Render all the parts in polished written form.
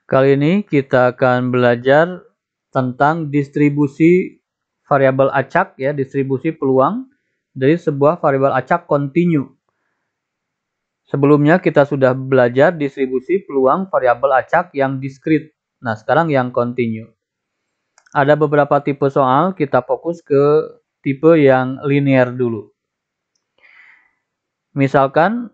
Kali ini kita akan belajar tentang distribusi variabel acak, ya, distribusi peluang dari sebuah variabel acak kontinu. Sebelumnya kita sudah belajar distribusi peluang variabel acak yang diskrit. Nah, sekarang yang kontinu. Ada beberapa tipe soal, kita fokus ke tipe yang linear dulu. Misalkan,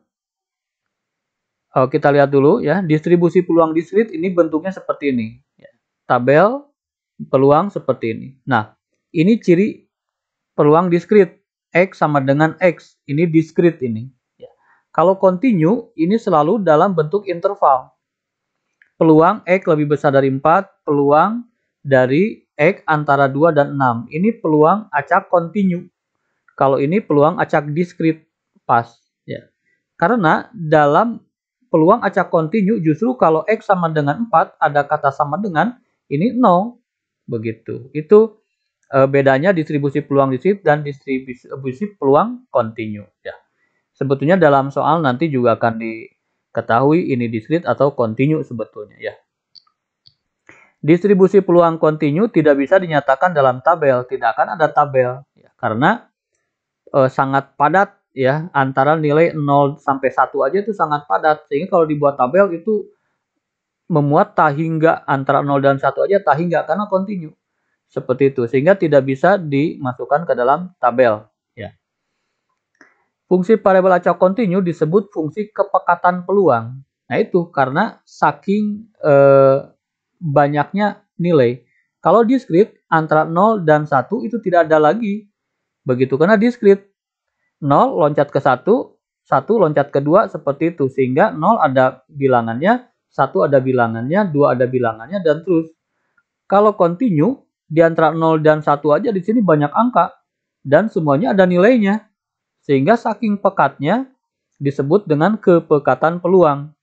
kita lihat dulu ya, distribusi peluang diskrit ini bentuknya seperti ini. Tabel peluang seperti ini. Nah, ini ciri peluang diskrit. X sama dengan X. Ini diskrit ini. Kalau kontinu, ini selalu dalam bentuk interval. Peluang X lebih besar dari 4, peluang dari X antara 2 dan 6. Ini peluang acak kontinu. Kalau ini peluang acak diskrit. Pas. Ya. Karena dalam peluang acak kontinu justru kalau X sama dengan 4, ada kata sama dengan, ini 0. Begitu. Itu bedanya distribusi peluang diskrit dan distribusi peluang kontinu. Ya. Sebetulnya dalam soal nanti juga akan diketahui ini diskrit atau kontinu sebetulnya, ya. Distribusi peluang kontinu tidak bisa dinyatakan dalam tabel, tidak akan ada tabel, ya, karena sangat padat, ya, antara nilai 0 sampai 1 aja itu sangat padat, sehingga kalau dibuat tabel itu memuat tahingga, antara 0 dan 1 aja tahingga karena kontinu. Seperti itu, sehingga tidak bisa dimasukkan ke dalam tabel, ya. Fungsi variabel acak kontinu disebut fungsi kepekatan peluang. Nah, itu karena saking banyaknya nilai. Kalau diskrit antara 0 dan 1 itu tidak ada lagi. Begitu, karena diskrit 0 loncat ke 1, 1 loncat ke 2, seperti itu. Sehingga 0 ada bilangannya, 1 ada bilangannya, 2 ada bilangannya, dan terus. Kalau kontinu, di antara 0 dan 1 aja di sini banyak angka. Dan semuanya ada nilainya. Sehingga saking pekatnya disebut dengan kepekatan peluang.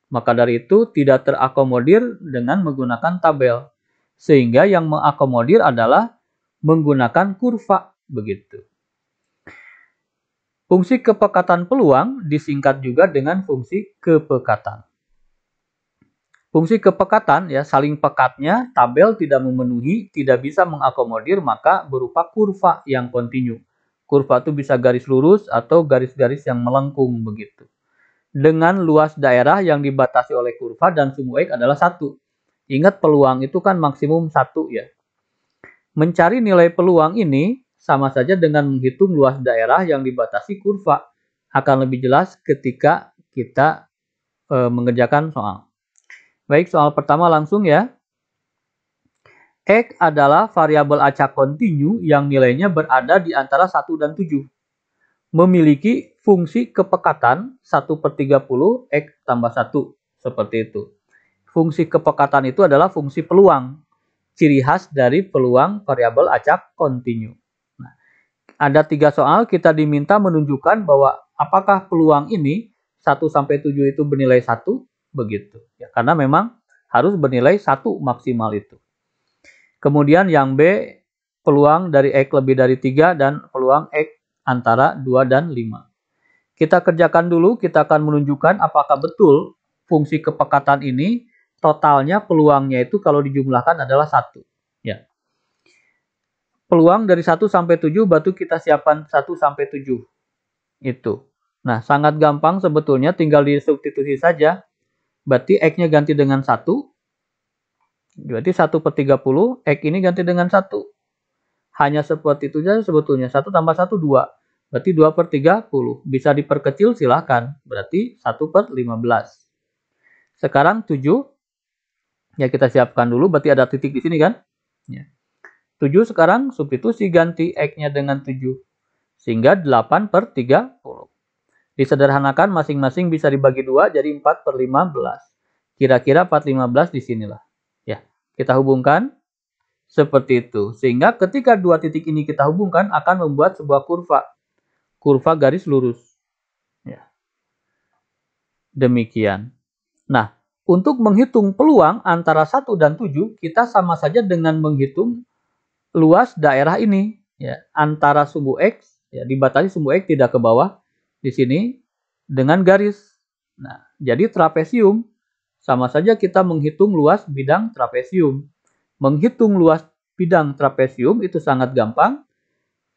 Maka dari itu tidak terakomodir dengan menggunakan tabel. Sehingga yang mengakomodir adalah menggunakan kurva. Begitu. Fungsi kepekatan peluang disingkat juga dengan fungsi kepekatan. Fungsi kepekatan, ya, saling pekatnya tabel tidak memenuhi, tidak bisa mengakomodir, maka berupa kurva yang kontinu. Kurva itu bisa garis lurus atau garis-garis yang melengkung begitu. Dengan luas daerah yang dibatasi oleh kurva dan sumbu X adalah 1. Ingat peluang itu kan maksimum 1, ya. Mencari nilai peluang ini sama saja dengan menghitung luas daerah yang dibatasi kurva. Akan lebih jelas ketika kita mengerjakan soal. Baik, soal pertama langsung, ya. X adalah variabel acak kontinu yang nilainya berada di antara 1 dan 7. Memiliki fungsi kepekatan 1/30 X tambah 1. Seperti itu. Fungsi kepekatan itu adalah fungsi peluang. Ciri khas dari peluang variabel acak kontinu. Nah, ada 3 soal kita diminta menunjukkan bahwa apakah peluang ini 1-7 itu bernilai 1. Begitu. Ya, karena memang harus bernilai 1 maksimal itu. Kemudian yang B, peluang dari X lebih dari 3 dan peluang X antara 2 dan 5. Kita kerjakan dulu, kita akan menunjukkan apakah betul fungsi kepekatan ini totalnya peluangnya itu kalau dijumlahkan adalah 1. Ya. Peluang dari 1 sampai 7 batu kita siapkan 1 sampai 7. Itu. Nah, sangat gampang sebetulnya, tinggal disubstitusi saja. Berarti X-nya ganti dengan 1. Berarti 1/30, X ini ganti dengan 1. Hanya seperti itu saja sebetulnya. 1 tambah 1, 2. Berarti 2/30. Bisa diperkecil silahkan. Berarti 1/15. Sekarang 7. Ya, kita siapkan dulu. Berarti ada titik di sini kan. Ya. 7 sekarang substitusi, ganti X-nya dengan 7. Sehingga 8/30. Disederhanakan masing-masing bisa dibagi 2. Jadi 4/15. Kira-kira 4/15 di sinilah. Ya, kita hubungkan. Seperti itu. Sehingga ketika dua titik ini kita hubungkan akan membuat sebuah kurva. Kurva garis lurus. Ya. Demikian. Nah, untuk menghitung peluang antara 1 dan 7, kita sama saja dengan menghitung luas daerah ini. Ya, antara sumbu X, ya, dibatasi sumbu X tidak ke bawah, di sini, dengan garis. Nah, jadi trapesium sama saja kita menghitung luas bidang trapesium. Menghitung luas bidang trapesium itu sangat gampang.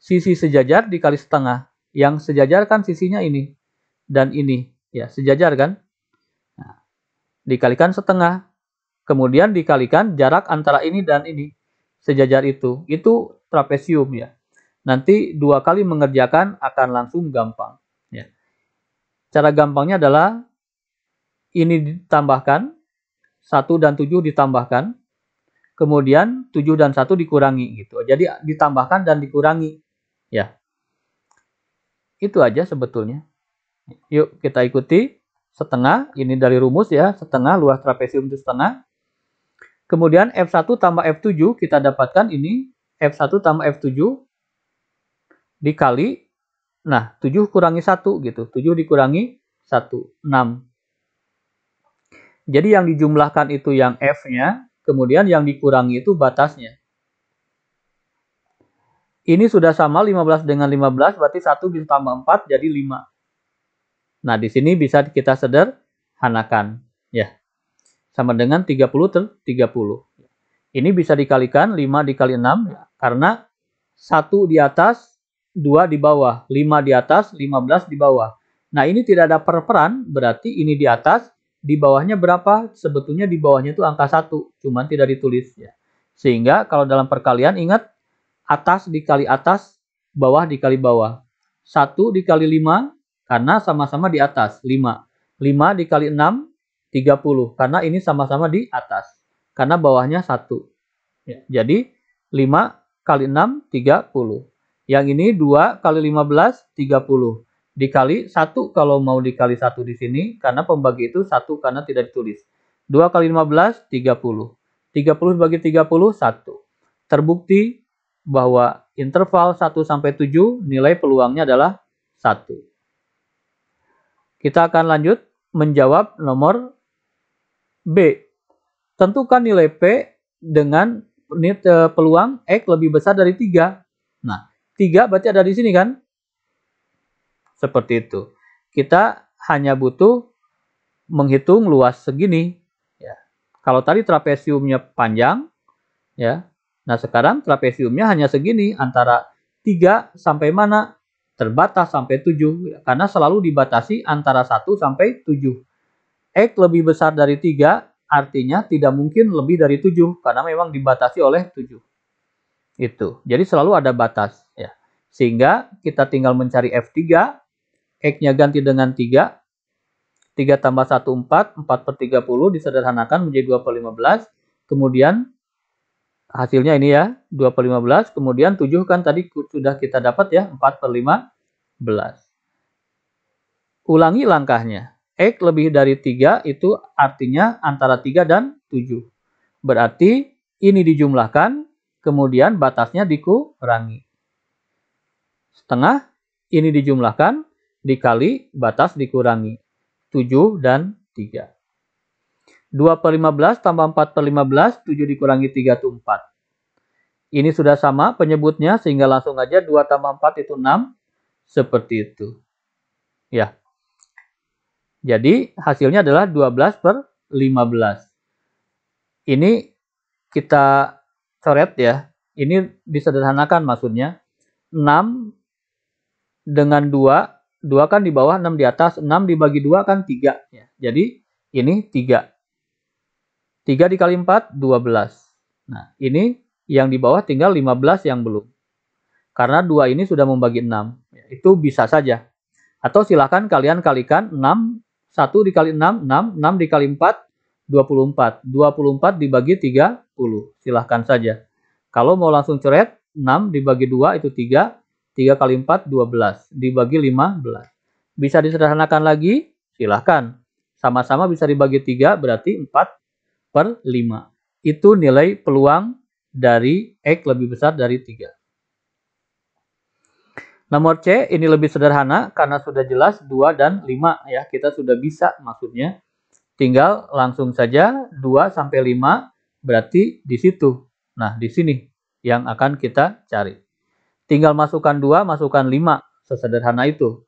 Sisi sejajar dikali setengah. Yang sejajar kan sisinya ini dan ini, ya, sejajar kan? Nah, dikalikan setengah. Kemudian dikalikan jarak antara ini dan ini. Sejajar itu trapesium, ya. Nanti 2 kali mengerjakan akan langsung gampang, ya. Cara gampangnya adalah ini ditambahkan, 1 dan 7 ditambahkan, kemudian 7 dan 1 dikurangi gitu. Jadi ditambahkan dan dikurangi, ya. Itu aja sebetulnya. Yuk kita ikuti. Setengah, ini dari rumus ya, setengah, luas trapesium itu setengah. Kemudian F1 tambah F7 kita dapatkan ini, F1 tambah F7 dikali, nah 7 kurangi 1 gitu, 7 dikurangi 1, 6. Jadi yang dijumlahkan itu yang F-nya, kemudian yang dikurangi itu batasnya. Ini sudah sama 15 dengan 15, berarti 1 ditambah 4 jadi 5. Nah, di sini bisa kita sederhanakan, ya. Sama dengan 30 ter 30. Ini bisa dikalikan 5 dikali 6, ya, karena 1 di atas, 2 di bawah, 5 di atas, 15 di bawah. Nah, ini tidak ada perperan, berarti ini di atas, di bawahnya berapa? Sebetulnya di bawahnya itu angka 1, cuman tidak ditulis, ya. Sehingga kalau dalam perkalian ingat, atas dikali atas, bawah dikali bawah. 1 dikali 5, karena sama-sama di atas, 5. 5 dikali 6, 30. Karena ini sama-sama di atas. Karena bawahnya 1. Ya, jadi 5 kali 6, 30. Yang ini 2 kali 15, 30. Dikali 1 kalau mau dikali 1 di sini. Karena pembagi itu 1 karena tidak ditulis. 2 kali 15, 30. 30 dibagi 30, 1. Terbukti bahwa interval 1 sampai 7 nilai peluangnya adalah 1. Kita akan lanjut menjawab nomor B. Tentukan nilai P dengan peluang X lebih besar dari 3. Nah, 3 berarti ada di sini kan? Seperti itu. Kita hanya butuh menghitung luas segini. Ya. Kalau tadi trapesiumnya panjang, ya. Nah, sekarang trapesiumnya hanya segini, antara 3 sampai mana? Terbatas sampai 7, karena selalu dibatasi antara 1 sampai 7. X lebih besar dari 3, artinya tidak mungkin lebih dari 7, karena memang dibatasi oleh 7. Itu. Jadi selalu ada batas. Ya. Sehingga kita tinggal mencari F3, X-nya ganti dengan 3, 3 tambah 1, 4, 4 per 30, disederhanakan menjadi 2 per 15, kemudian hasilnya ini ya, 2 per 15, kemudian 7 kan tadi sudah kita dapat ya, 4 per 15. Ulangi langkahnya. X lebih dari 3 itu artinya antara 3 dan 7. Berarti ini dijumlahkan, kemudian batasnya dikurangi. Setengah, ini dijumlahkan, dikali, batas dikurangi. 7 dan 3. 2 per 15 tambah 4 per 15, 7 dikurangi 3 itu 4. Ini sudah sama penyebutnya, sehingga langsung aja 2 tambah 4 itu 6. Seperti itu. Ya. Jadi hasilnya adalah 12 per 15. Ini kita coret ya. Ini disederhanakan maksudnya. 6 dengan 2. 2 kan di bawah, 6 di atas. 6 dibagi 2 kan 3. Ya. Jadi ini 3. 3 dikali 4, 12. Nah, ini yang di bawah tinggal 15 yang belum. Karena 2 ini sudah membagi 6. Itu bisa saja. Atau silahkan kalian kalikan 6, 1 dikali 6, 6, 6 dikali 4, 24. 24 dibagi 30. Silahkan saja. Kalau mau langsung coret, 6 dibagi 2 itu 3. 3 kali 4, 12. Dibagi 15. Bisa disederhanakan lagi? Silahkan. Sama-sama bisa dibagi 3, berarti 4 per 5. Itu nilai peluang dari X lebih besar dari 3. Nomor C ini lebih sederhana karena sudah jelas 2 dan 5 ya. Kita sudah bisa maksudnya. Tinggal langsung saja 2 sampai 5 berarti di situ. Nah, di sini yang akan kita cari. Tinggal masukkan 2, masukkan 5. Sesederhana itu.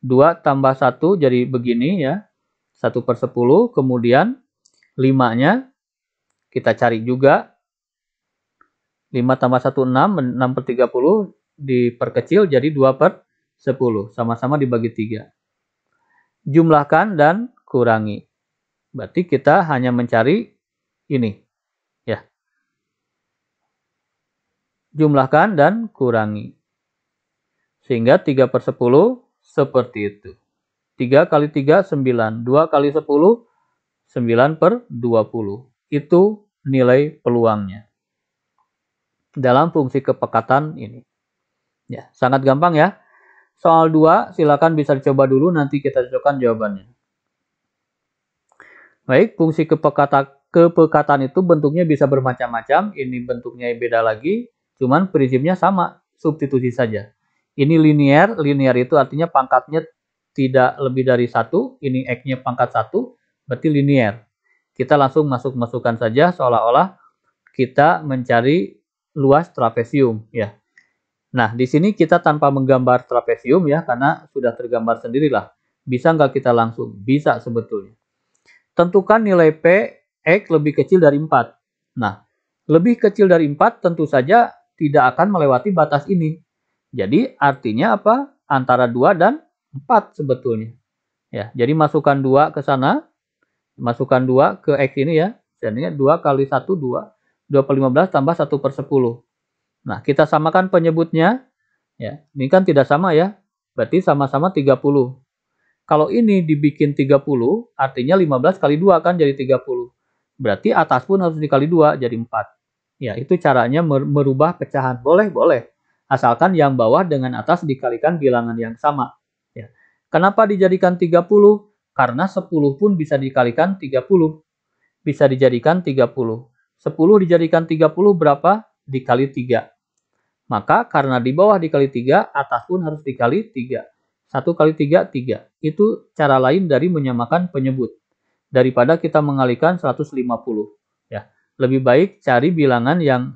2 tambah 1 jadi begini ya. 1 per 10. Kemudian 5-nya kita cari juga. 5 tambah 1, 6. 6 per 30 diperkecil jadi 2 per 10. Sama-sama dibagi 3. Jumlahkan dan kurangi. Berarti kita hanya mencari ini. Ya. Jumlahkan dan kurangi. Sehingga 3 per 10 seperti itu. 3 kali 3, 9. 2 kali 10, 9 per 20. Itu nilai peluangnya dalam fungsi kepekatan ini. Ya, sangat gampang ya. Soal 2 silakan bisa dicoba dulu, nanti kita cocokkan jawabannya. Baik, fungsi kepekatan itu bentuknya bisa bermacam-macam. Ini bentuknya beda lagi, cuman prinsipnya sama, substitusi saja. Ini linear, linear itu artinya pangkatnya tidak lebih dari 1, ini X-nya pangkat 1, berarti linear. Kita langsung masukkan saja seolah-olah kita mencari luas trapesium ya. Nah, di sini kita tanpa menggambar trapesium ya, karena sudah tergambar sendirilah. Bisa nggak kita langsung? Bisa sebetulnya. Tentukan nilai P X lebih kecil dari 4. Nah, lebih kecil dari 4 tentu saja tidak akan melewati batas ini. Jadi artinya apa? Antara 2 dan 4 sebetulnya. Ya, jadi masukkan 2 ke sana. Masukkan 2 ke X ini ya. Jadinya 2 kali 1, 2. 2 per 15 tambah 1 per 10. Nah, kita samakan penyebutnya. Ya, ini kan tidak sama ya. Berarti sama-sama 30. Kalau ini dibikin 30, artinya 15 kali 2 kan jadi 30. Berarti atas pun harus dikali 2, jadi 4. Ya, itu caranya merubah pecahan. Boleh, boleh. Asalkan yang bawah dengan atas dikalikan bilangan yang sama. Ya. Kenapa dijadikan 30? Karena 10 pun bisa dikalikan 30. Bisa dijadikan 30. 10 dijadikan 30 berapa? Dikali 3. Maka karena di bawah dikali 3, atas pun harus dikali 3. 1 kali 3, 3. Itu cara lain dari menyamakan penyebut. Daripada kita mengalihkan 150. Ya. Lebih baik cari bilangan yang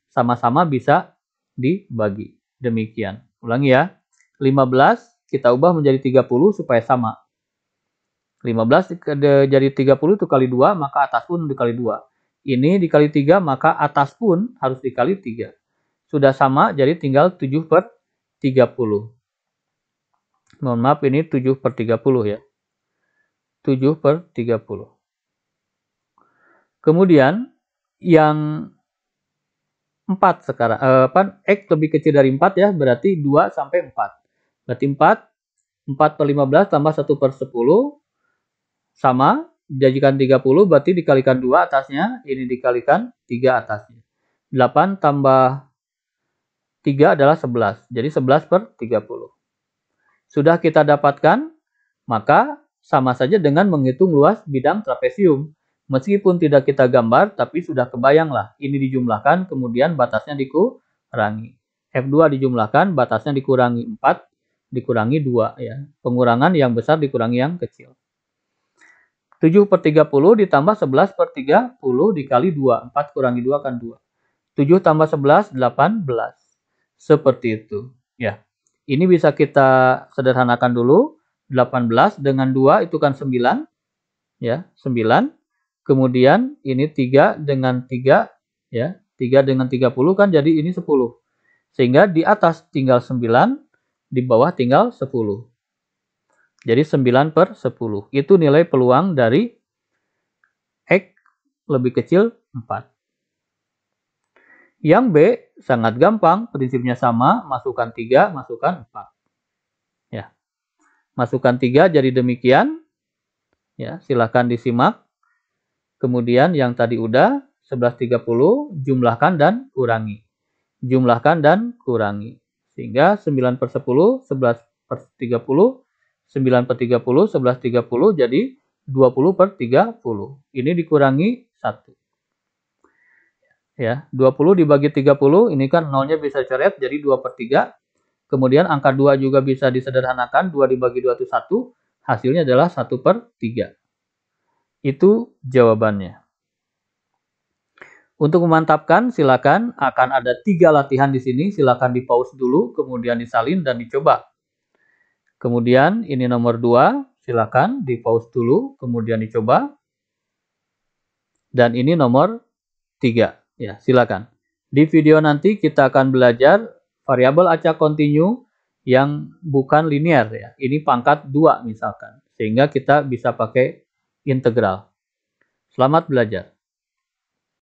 sama-sama bisa dibagi. Demikian. Ulangi ya. 15 kita ubah menjadi 30 supaya sama. 15 jadi 30 itu kali 2, maka atas pun dikali 2. Ini dikali 3, maka atas pun harus dikali 3. Sudah sama, jadi tinggal 7 per 30. Mohon maaf, ini 7 per 30 ya. 7 per 30. Kemudian, yang 4 sekarang. X lebih kecil dari 4 ya, berarti 2 sampai 4. Berarti 4 per 15 tambah 1 per 10. Sama, jadikan 30, berarti dikalikan 2 atasnya, ini dikalikan 3 atasnya. 8 tambah 3 adalah 11, jadi 11 per 30. Sudah kita dapatkan, maka sama saja dengan menghitung luas bidang trapesium. Meskipun tidak kita gambar, tapi sudah kebayanglah. Ini dijumlahkan, kemudian batasnya dikurangi. F2 dijumlahkan, batasnya dikurangi 4, dikurangi 2. Ya. Pengurangan yang besar dikurangi yang kecil. 7 per 30 ditambah 11 per 30 dikali 2. 4 kurangi 2 kan 2. 7 tambah 11, 18. Seperti itu. Ya. Ini bisa kita sederhanakan dulu. 18 dengan 2 itu kan 9. Ya, 9. Kemudian ini 3 dengan 3. Ya, 3 dengan 30 kan jadi ini 10. Sehingga di atas tinggal 9, di bawah tinggal 10. Jadi 9 per 10. Itu nilai peluang dari X lebih kecil 4. Yang B sangat gampang, prinsipnya sama, masukkan 3, masukkan 4. Ya. Masukkan 3 jadi demikian. Ya, silakan disimak. Kemudian yang tadi udah 1130, jumlahkan dan kurangi. Jumlahkan dan kurangi. Sehingga 9 per 10, 11 per 30, 9 per 30, 11 30, jadi 20 per 30. Ini dikurangi 1. Ya, 20 dibagi 30, ini kan nolnya bisa coret, jadi 2 per 3. Kemudian angka 2 juga bisa disederhanakan, 2 dibagi 2 itu 1, hasilnya adalah 1 per 3. Itu jawabannya. Untuk memantapkan, silakan, akan ada 3 latihan di sini, silakan di pause dulu, kemudian disalin dan dicoba. Kemudian ini nomor 2, silakan di pause dulu, kemudian dicoba. dan ini nomor 3. Ya, silakan. Di video nanti kita akan belajar variabel acak kontinu yang bukan linear ya. Ini pangkat 2 misalkan. Sehingga kita bisa pakai integral. Selamat belajar.